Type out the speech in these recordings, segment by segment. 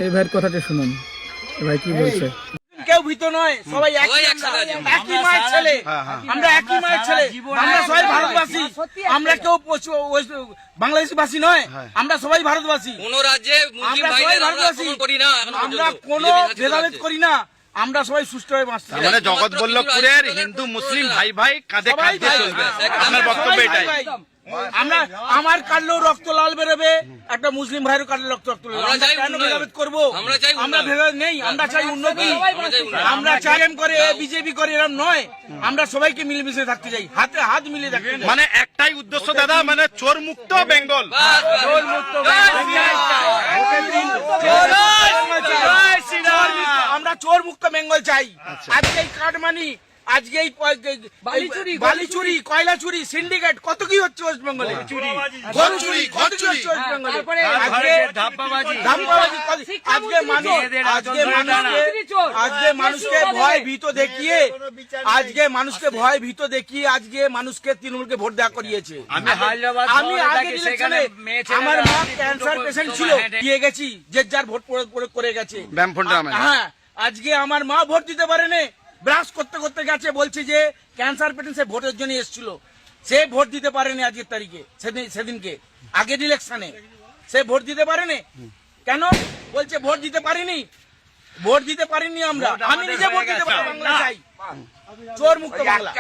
এই ভাইয়ের কথাটা শুনুন, ভাই কি বলছে। কেউ ভীত নয়, সবাই একই মায়ের ছেলে, আমরা একই মায়ের ছেলে, আমরা সবাই ভারতবাসী, আমরা কেউ বাংলাদেশি বাসী নয়, আমরা সবাই ভারতবাসী, আমরা সবাই ভারতবাসী, আমরা কোনো ভেদাভেদ করি না, আমরা সবাই সুষ্ঠুভাবে বাঁচছি। মানে জগৎবল্লভপুরের হিন্দু মুসলিম ভাই ভাই কাঁধে কাঁধে চলবে, আপনার বক্তব্য এটাই। আমরা আমার কাটলেও রক্ত লাল বেরোবে, একটা মুসলিম ভাইয়েরও কাটলে রক্ত বেরোবে, কেন ভেদাভেদ করবো? আমরা ভেদাভেদ নেই, আমরা চাই উন্নতি, আমরা চাই করে বিজেপি করে এরকম নয়, আমরা সবাইকে মিলেমিশে থাকতে চাই, হাতে হাত মিলিয়ে থাকতে চাই। মানে একটাই উদ্দেশ্য দাদা, মানে চোর মুক্ত বেঙ্গল, চোর মুক্ত আমরা চোর মুক্ত বেঙ্গল চাই। আজকে এই কাটমানি, আজকে এই বালি চুরি, কয়লা চুরি, সিন্ডিকেট, কত কি হচ্ছে ওয়েস্ট বেঙ্গলে, আজকে মানুষকে ভয় ভীত দেখিয়ে, আজকে মানুষকে ভয় ভীত দেখিয়ে আজকে মানুষকে তৃণমূলকে ভোট দেওয়া করিয়েছে। আমি আগে ইলেকশনে আমার মা ক্যান্সার পেশেন্ট ছিল, দিয়ে গেছি, যে যার ভোট করে গেছে। হ্যাঁ, আজকে আমার মা ভোট দিতে পারেনি, ব্রাশ করতে করতে গেছে, বলছে যে ক্যান্সার পেশেন্ট, সে ভোটের জন্য এসেছিল, সে ভোট দিতে পারেনি আজকের তারিখে, সেদিনকে আগের ইলেকশনে সে ভোট দিতে পারেনি। কেন বলছে ভোট দিতে পারিনি? ভোট দিতে পারিনি আমরা, আমি নিজে ভোট দিতে পারি। বাংলা চাই, চোর মুক্ত বাংলা,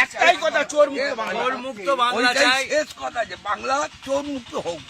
একটাই কথা, চোর মুক্ত বাংলা, চোর মুক্ত বাংলা চাই, শেষ কথা যে বাংলা চোর মুক্ত হোক।